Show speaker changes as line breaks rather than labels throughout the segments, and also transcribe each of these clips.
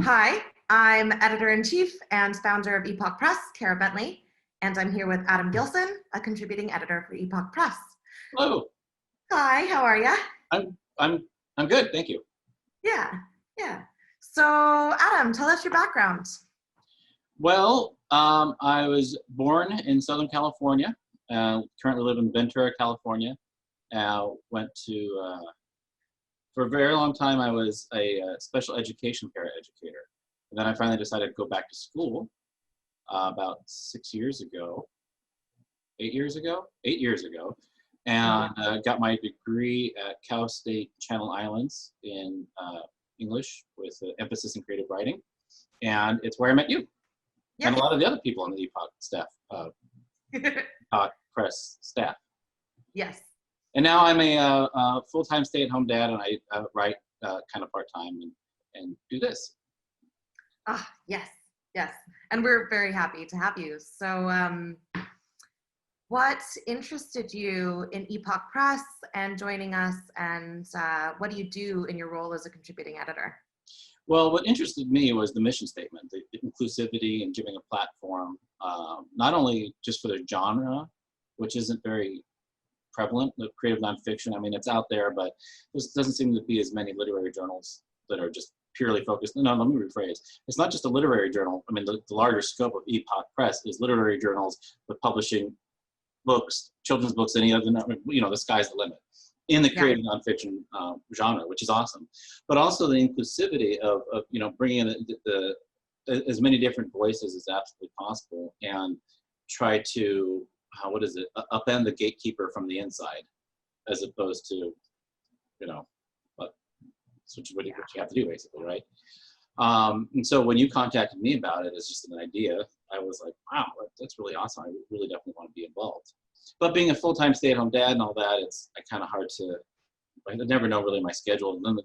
Hi, I'm Editor-in-Chief and founder of Epoch Press, Cara Bentley, and I'm here with Adam Gilson, a contributing editor for Epoch Press.
Hello.
Hi, how are you?
I'm good, thank you.
Yeah. So, Adam, tell us your background.
Well, I was born in Southern California. Currently live in Ventura, California. Went to for a very long time. I was a special education paraeducator, and then I finally decided to go back to school about 8 years ago, and got my degree at Cal State Channel Islands in English with an emphasis in creative writing, and it's where I met you and a lot of the other people on the Epoch staff, Epoch Press staff.
Yes.
And now I'm a full-time stay-at-home dad, and I write kind of part-time and do this.
Yes. And we're very happy to have you. So what interested you in Epoch Press and joining us, and what do you do in your role as a contributing editor?
Well, what interested me was the mission statement, the inclusivity and giving a platform, not only just for the genre, which isn't very prevalent, the creative nonfiction. I mean, it's out there, but there doesn't seem to be as many literary journals that are just purely focused. No, let me rephrase. It's not just a literary journal. I mean, the larger scope of Epoch Press is literary journals with publishing books, children's books, any other, the sky's the limit in the creative nonfiction genre, which is awesome. But also the inclusivity of bringing in as many different voices as absolutely possible, and try to, upend the gatekeeper from the inside, as opposed to, what you have to do, basically, right? And so when you contacted me about it as just an idea, I was like, wow, that's really awesome. I really definitely want to be involved. But being a full-time stay-at-home dad and all that, it's kind of hard to, I never know really my schedule, and then,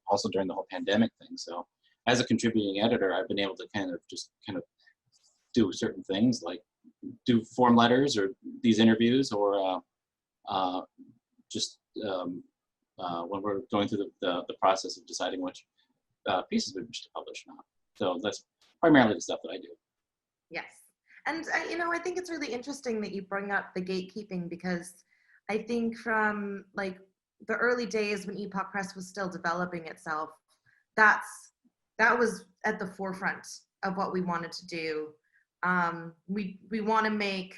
also during the whole pandemic thing. So as a contributing editor, I've been able to kind of do certain things, like do form letters or these interviews, or when we're going through the process of deciding which pieces we wish to publish or not. So that's primarily the stuff that I do.
Yes. And, I think it's really interesting that you bring up the gatekeeping, because I think from like the early days when Epoch Press was still developing itself, that was at the forefront of what we wanted to do. We want to make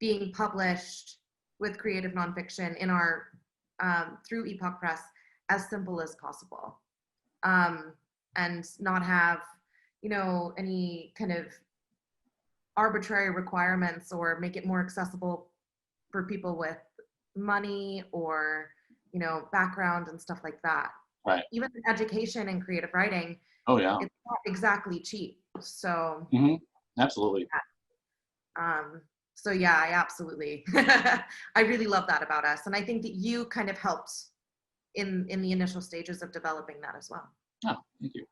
being published with creative nonfiction in our through Epoch Press as simple as possible, and not have any kind of arbitrary requirements, or make it more accessible for people with money or background and stuff like that.
Right.
Even education and creative writing.
Oh yeah.
It's not exactly cheap. So.
Mm-hmm. Absolutely.
So yeah, I absolutely, I really love that about us. And I think that you kind of helped in the initial stages of developing that as well.
Oh, thank you.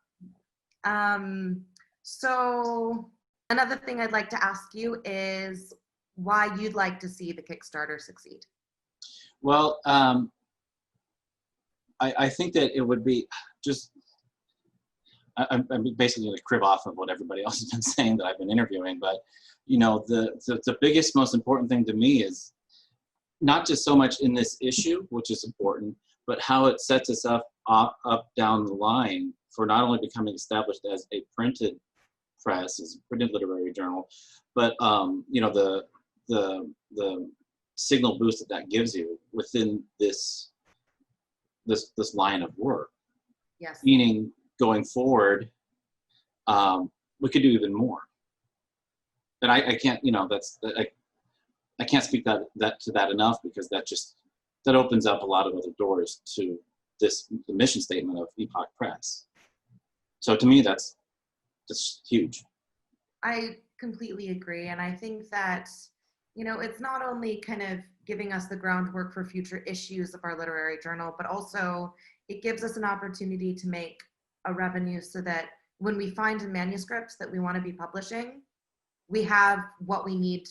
So another thing I'd like to ask you is why you'd like to see the Kickstarter succeed.
Well, I think that it would be just, I'm basically going to crib off of what everybody else has been saying that I've been interviewing, but the biggest, most important thing to me is not just so much in this issue, which is important, but how it sets us up down the line for not only becoming established as a printed press, as a printed literary journal, but the signal boost that gives you within this line of work.
Yes.
Meaning, going forward, we could do even more. And I can't, I can't speak to that enough, because that opens up a lot of other doors to the mission statement of Epoch Press. So to me, that's huge.
I completely agree. And I think that, it's not only kind of giving us the groundwork for future issues of our literary journal, but also it gives us an opportunity to make a revenue, so that when we find a manuscript that we want to be publishing, we have what we need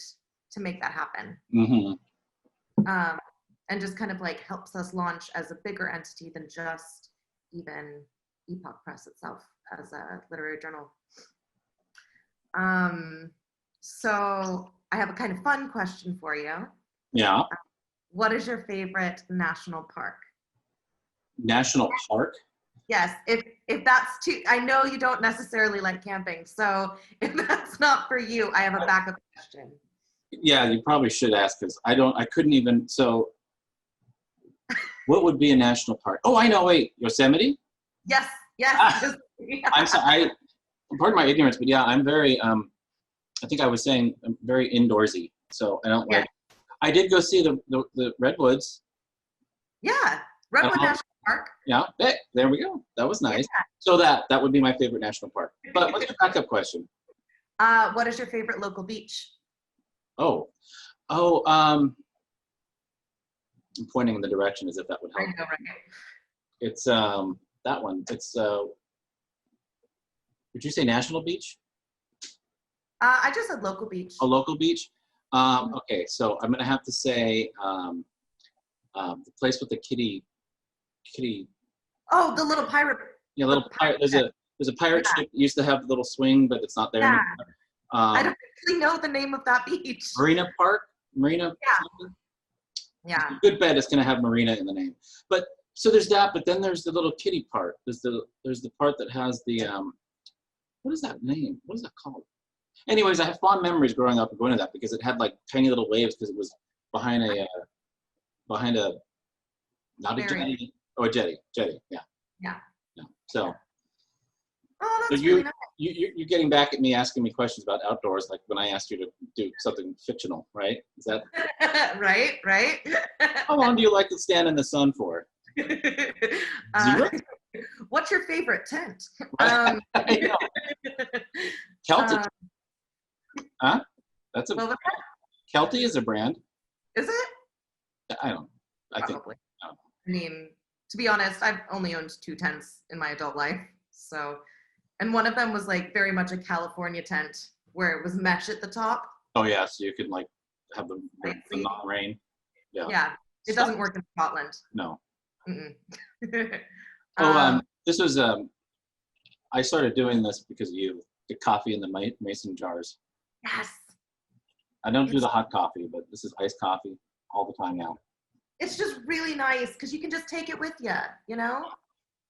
to make that happen.
Mm-hmm.
And just kind of like helps us launch as a bigger entity than just even Epoch Press itself as a literary journal. So I have a kind of fun question for you.
Yeah.
What is your favorite national park?
National park?
Yes, if that's too, I know you don't necessarily like camping, so if that's not for you, I have a backup question.
Yeah, you probably should ask because I couldn't even, so what would be a national park? Oh, I know, wait, Yosemite?
Yes, yes.
Ah,
Yeah.
I'm sorry, pardon my ignorance, but yeah, I'm very, I think I was saying I'm very indoorsy, so I don't like, I did go see the redwoods.
Yeah, Redwood National Park.
Yeah, there we go. That was nice.
Yeah.
So that would be my favorite national park. But what's your backup question?
What is your favorite local beach?
Oh, I'm pointing in the direction as if that would help.
I know, right?
It's that one. It's would you say National Beach?
I just said local beach.
A local beach? Okay, so I'm gonna have to say the place with the kitty.
Oh, the little pirate.
Yeah, little pirate. There's a pirate ship that used to have a little swing, but it's not there anymore.
I don't actually know the name of that beach.
Marina Park? Marina?
Yeah.
Good bet it's gonna have Marina in the name. But so there's that, but then there's the little kitty part. There's the part that has the what is that name? What is that called? Anyways, I have fond memories growing up and going to that because it had like tiny little waves because it was behind a not a jetty. Oh, a jetty. Yeah.
Yeah.
So
oh, that's really nice.
You're getting back at me asking me questions about outdoors, like when I asked you to do something fictional, right? Is that
right?
How long do you like to stand in the sun for? 0?
What's your favorite tent?
Kelty. Huh? That's a
what was that?
Kelty is a brand.
Is it?
I don't. I think.
Probably. I mean, to be honest, I've only owned 2 tents in my adult life, so. And one of them was like very much a California tent where it was mesh at the top.
Oh yeah, so you can like have the non-rain. Yeah.
Yeah, it doesn't work in Scotland.
No.
Oh,
this was I started doing this because of you. The coffee in the mason jars.
Yes.
I don't do the hot coffee, but this is iced coffee all the time now.
It's just really nice because you can just take it with you, you know?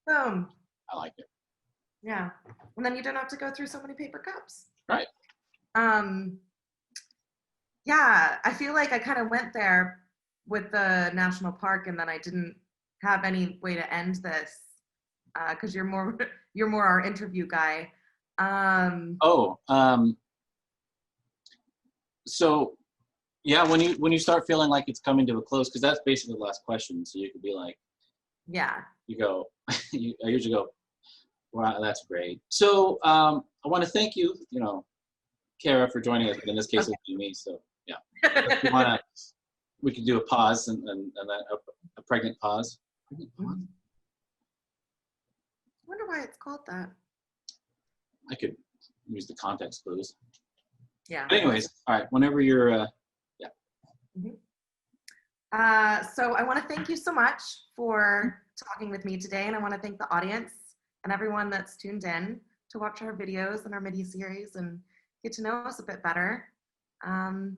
Boom.
I like it.
Yeah. And then you don't have to go through so many paper cups.
Right.
Yeah, I feel like I kind of went there with the national park and then I didn't have any way to end this because you're more our interview guy.
So yeah, when you start feeling like it's coming to a close, because that's basically the last question, so you could be like,
yeah,
you go, I usually go, wow, that's great. So I want to thank you, Cara, for joining us, but in this case it'll be me. So yeah, if we could do a pause and then a pregnant pause.
I wonder why it's called that.
I could use the context clues.
Yeah.
But anyways, all right. Whenever you're, yeah.
So I want to thank you so much for talking with me today, and I want to thank the audience and everyone that's tuned in to watch our videos and our mini-series and get to know us a bit better. And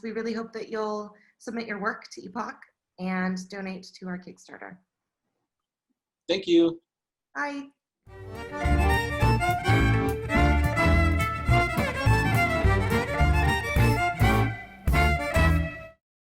we really hope that you'll submit your work to Epoch and donate to our Kickstarter.
Thank you.
Bye.